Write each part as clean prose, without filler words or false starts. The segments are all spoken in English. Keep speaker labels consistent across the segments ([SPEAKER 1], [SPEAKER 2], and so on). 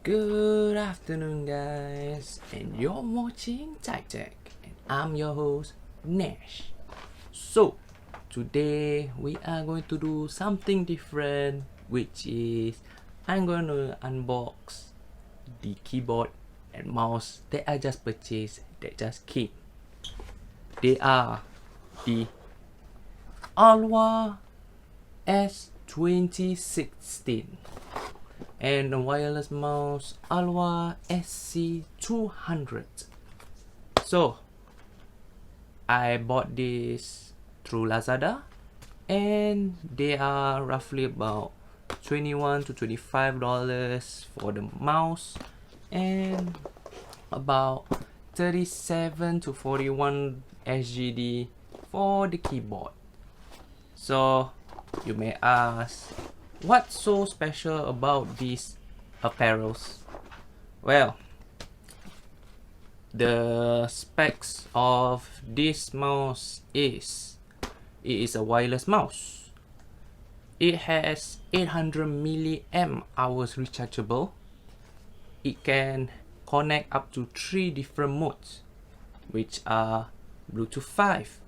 [SPEAKER 1] Good afternoon, guys, and you're watching Tech, and I'm your host Nash. So today we are going to do something different, which is I'm going to unbox the keyboard and mouse that I just purchased, that just came. They are the AULA S2016 and the wireless mouse Aula SC200. So I bought this through Lazada, and they are roughly about $21 to $25 for the mouse and about 37 to 41 SGD for the keyboard. So you may ask, what's so special about these apparels? Well, the specs of this mouse is, it is a wireless mouse. It has 800 milliamp hours rechargeable. It can connect up to 3 different modes, which are Bluetooth 5,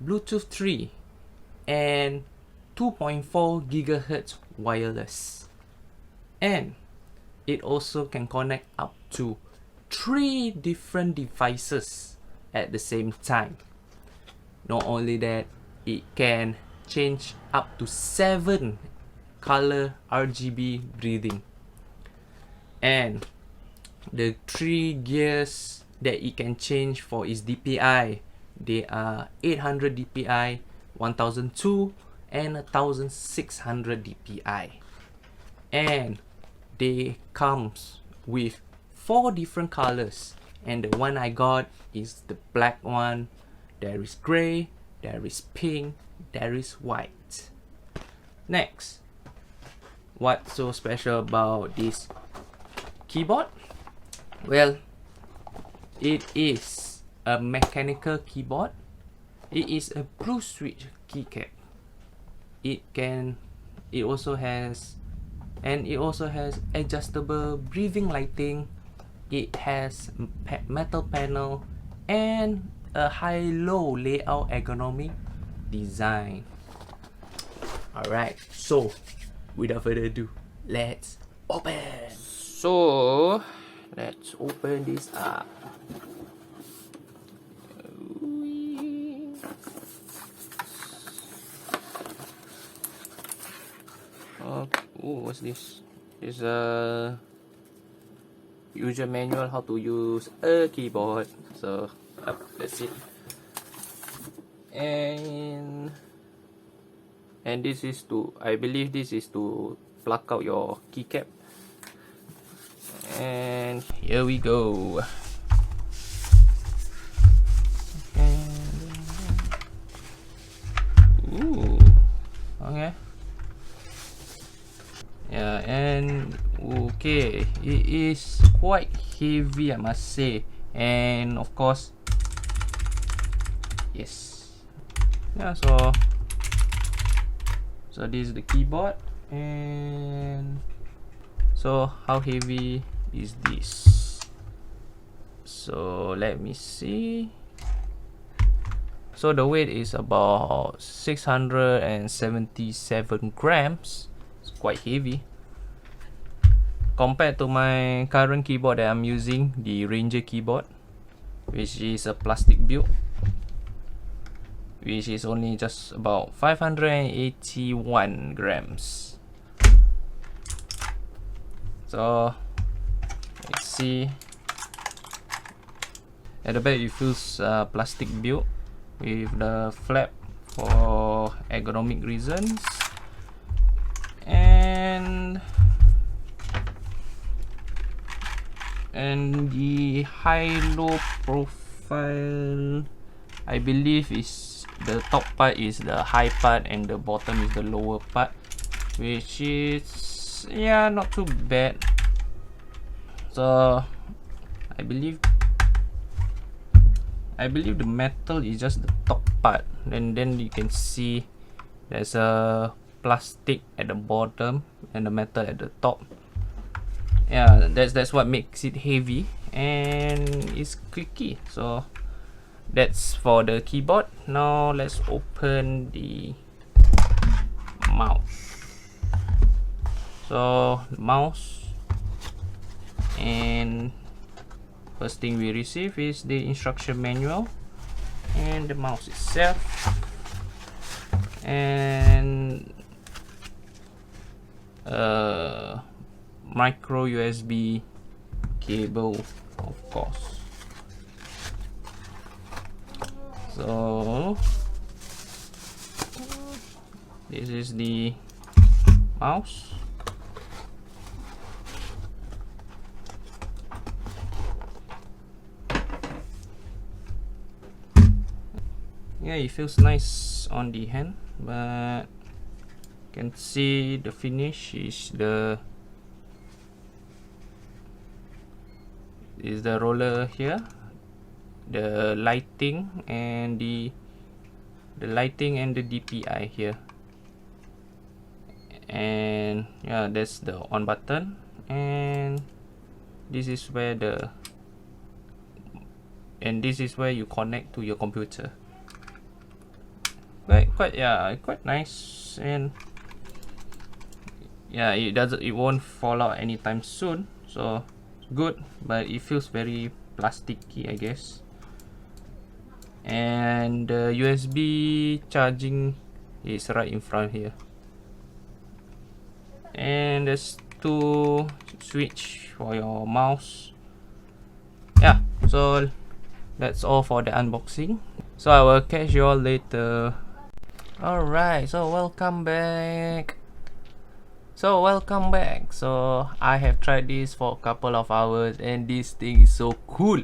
[SPEAKER 1] Bluetooth 3, and 2.4 GHz wireless. And it also can connect up to 3 different devices at the same time. Not only that, it can change up to 7 color RGB breathing. And the 3 gears that it can change for is DPI. They are 800 DPI, 1002 and 1600 DPI, and they comes with 4 different colors, and the one I got is the black one. There is gray, there is pink, there is white. Next, what's so special about this keyboard? Well, it is a mechanical keyboard. It is a blue switch keycap. It also has adjustable breathing lighting. It has metal panel and a high-low layout ergonomic design. Alright, so without further ado, let's open. So let's open this up. What's this? It's a user manual how to use a keyboard. So that's it. And this is to, I believe this is to plug out your keycap. And here we go. Ooh, okay. Yeah, and okay, it is quite heavy, I must say. And of course, yes, yeah, so this is the keyboard. And so how heavy is this? So let me see. So the weight is about 677 grams. It's quite heavy compared to my current keyboard that I'm using, the Ranger keyboard, which is a plastic build, which is only just about 581 grams. So let's see. At the back it feels plastic build with the flap for ergonomic reasons. And the high-low profile, I believe, is the top part is the high part and the bottom is the lower part, which is, yeah, not too bad. So I believe the metal is just the top part, and then you can see there's a plastic at the bottom and the metal at the top. Yeah, that's what makes it heavy and it's clicky. So that's for the keyboard. Now let's open the mouse. So the mouse, and first thing we receive is the instruction manual and the mouse itself, and micro USB cable, of course. So this is the mouse. Yeah, it feels nice on the hand, but you can see the finish is the roller here, the lighting and the lighting and the DPI here, and yeah, that's the on button, and this is where you connect to your computer. Quite nice, and yeah, it won't fall out anytime soon, so good, but it feels very plasticky, I guess. And the USB charging is right in front here, and there's two switch for your mouse. Yeah, so that's all for the unboxing, so I will catch you all later. Alright, so welcome back. So I have tried this for a couple of hours, and this thing is so cool.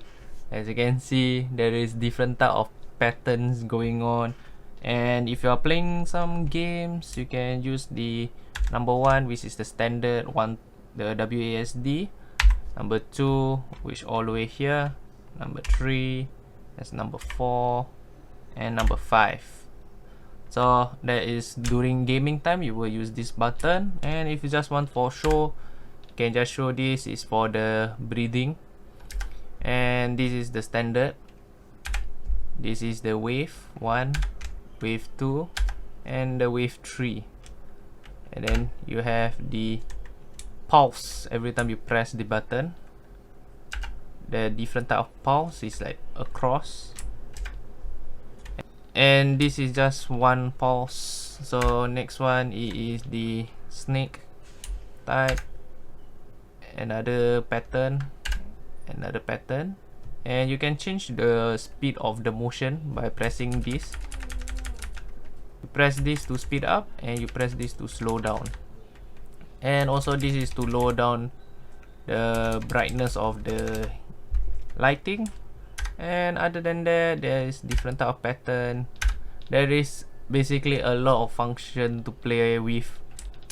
[SPEAKER 1] As you can see, there is different type of patterns going on, and if you are playing some games, you can use the number 1, which is the standard one, the WASD, number 2, which all the way here, number 3, that's number 4, and number 5. So that is during gaming time, you will use this button, and if you just want for show, you can just show this is for the breathing, and this is the standard. This is the wave 1, wave 2, and the wave 3, and then you have the pulse every time you press the button. The different type of pulse is like across, and this is just one pulse. So next one is the snake type, another pattern, and you can change the speed of the motion by pressing this. You press this to speed up, and you press this to slow down, and also this is to lower down the brightness of the lighting. And other than that, there is different type of pattern. There is basically a lot of function to play with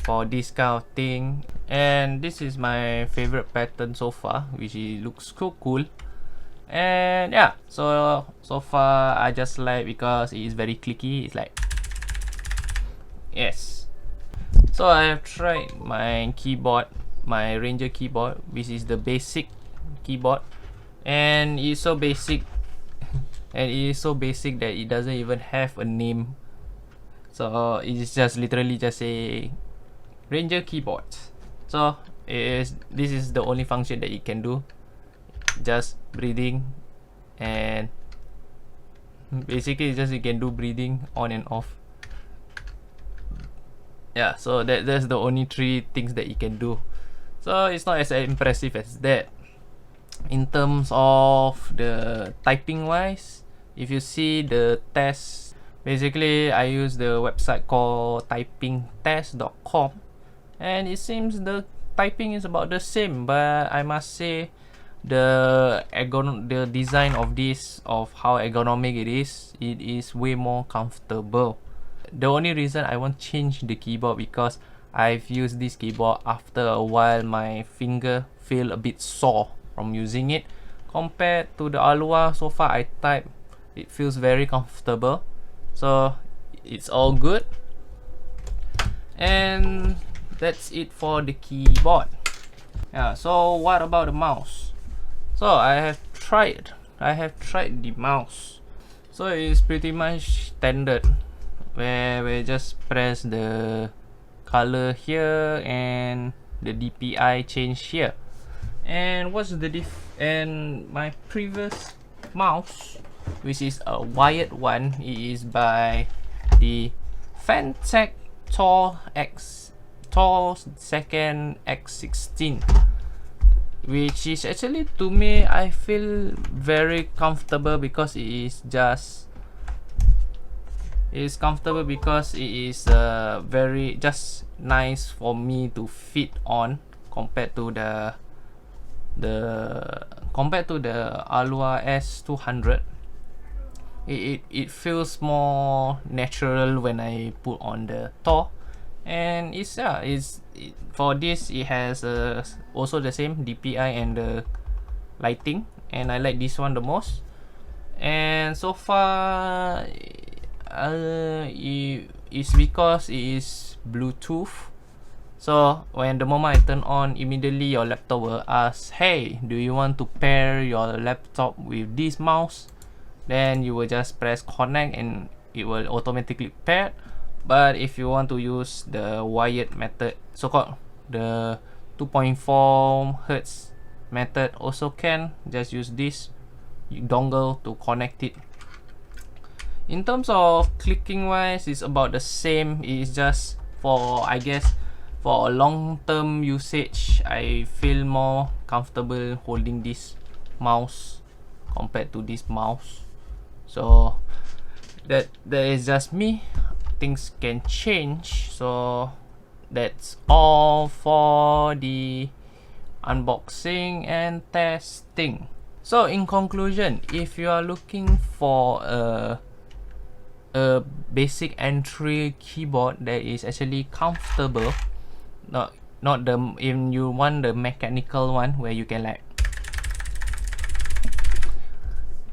[SPEAKER 1] for this kind of thing, and this is my favorite pattern so far, which it looks so cool. And yeah, so far I just like because it is very clicky. It's like, yes. So I have tried my keyboard, my Ranger keyboard, which is the basic keyboard, and it's so basic and it is so basic that it doesn't even have a name. So it's just literally just a Ranger keyboard. So this is the only function that it can do, just breathing, and basically it's just it can do breathing on and off. Yeah, so that's the only 3 things that it can do. So it's not as impressive as that. In terms of the typing wise, if you see the test, basically I use the website called Typingtest.com, and it seems the typing is about the same, but I must say the design of this, of how ergonomic it is way more comfortable. The only reason I won't change the keyboard because I've used this keyboard after a while, my finger feel a bit sore from using it. Compared to the AULA, so far I type, it feels very comfortable, so it's all good. And that's it for the keyboard. Yeah, so what about the mouse? So I have tried the mouse. So it's pretty much standard, where we just press the color here and the DPI change here. And what's the and my previous mouse, which is a wired one, it is by the Fantech Tor second X16, which is actually, to me, I feel very comfortable because it is very just nice for me to fit on compared to the Aula S200. It feels more natural when I put on the Tor, and for this it has also the same DPI and the lighting, and I like this one the most. And so far, it's because it is Bluetooth. So when the moment I turn on, immediately your laptop will ask, hey, do you want to pair your laptop with this mouse? Then you will just press connect and it will automatically pair. But if you want to use the wired method, so-called the 2.4 Hz method, also can just use this dongle to connect it. In terms of clicking wise, it's about the same. It's just for, I guess, for a long-term usage, I feel more comfortable holding this mouse compared to this mouse. So that is just me. Things can change. So that's all for the unboxing and testing. So in conclusion, if you are looking for a basic entry keyboard that is actually comfortable, not the, if you want the mechanical one where you can like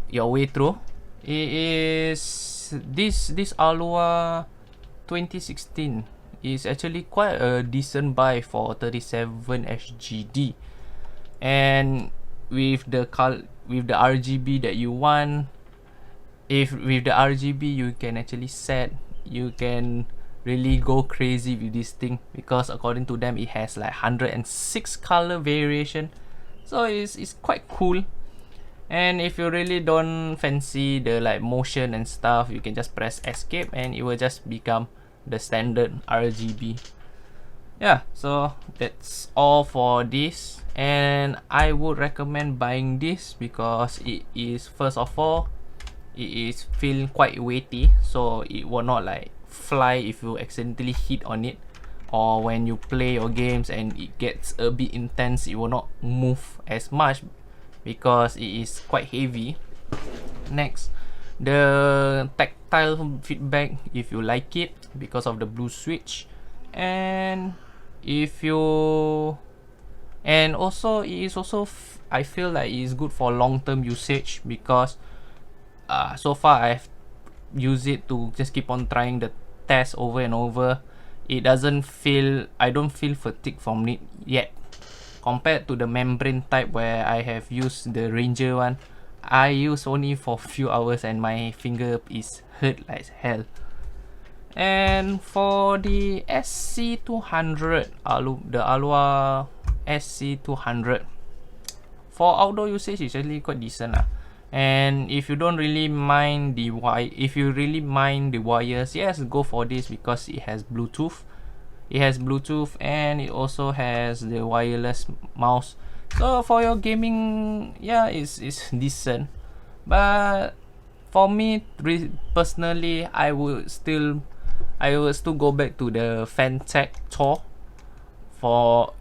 [SPEAKER 1] your way through, it is this Aula 2016 is actually quite a decent buy for 37 SGD, and with the RGB that you want, if with the RGB you can actually you can really go crazy with this thing, because according to them it has like 106 color variation. So it's quite cool. And if you really don't fancy the like motion and stuff, you can just press escape and it will just become the standard RGB. Yeah, so that's all for this, and I would recommend buying this because it is, first of all, it is feel quite weighty, so it will not like fly if you accidentally hit on it, or when you play your games and it gets a bit intense, it will not move as much because it is quite heavy. Next, the tactile feedback, if you like it, because of the blue switch, and also it is also I feel like it is good for long-term usage, because so far I've used it to just keep on trying the test over and over. I don't feel fatigue from it yet, compared to the membrane type where I have used the Ranger one. I use only for few hours and my finger is hurt like hell. And for the SC200, the Aula SC200, for outdoor usage it's actually quite decent lah. And if you don't really mind the wires, yes, go for this because it has Bluetooth. And it also has the wireless mouse. So for your gaming, yeah, it's decent. But for me personally, I will still go back to the Fantech Tor. So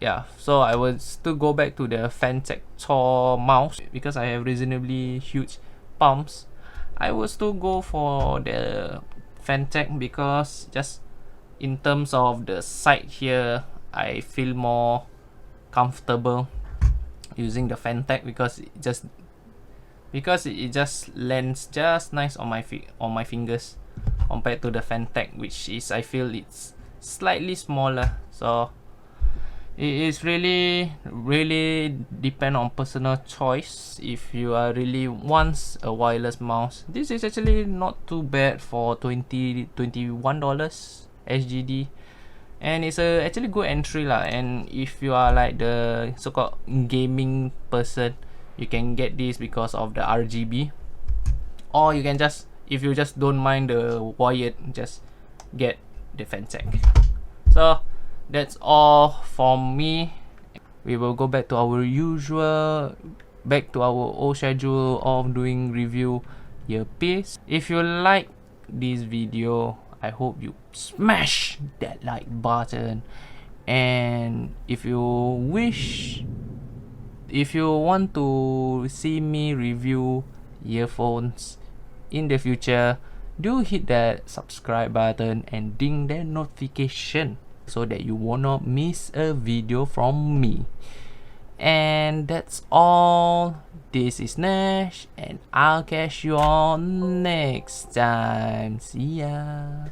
[SPEAKER 1] I would still go back to the Fantech Tor mouse because I have reasonably huge palms. I will still go for the Fantech because just in terms of the side here, I feel more comfortable using the Fantech because it just lands just nice on my fingers compared to the Fantech, which is, I feel it's slightly smaller. So It is really depend on personal choice. If you are really wants a wireless mouse, this is actually not too bad for $21 SGD, and it's a actually good entry lah. And if you are like the so-called gaming person, you can get this because of the RGB, or you can just, if you just don't mind the wired, just get the Fansec. So that's all from me. We will go back to our usual, back to our old schedule of doing review earpiece. If you like this video, I hope you smash that like button, and if you want to see me review earphones in the future, do hit that subscribe button and ding that notification so that you will not miss a video from me. And that's all. This is Nash, and I'll catch you all next time. See ya.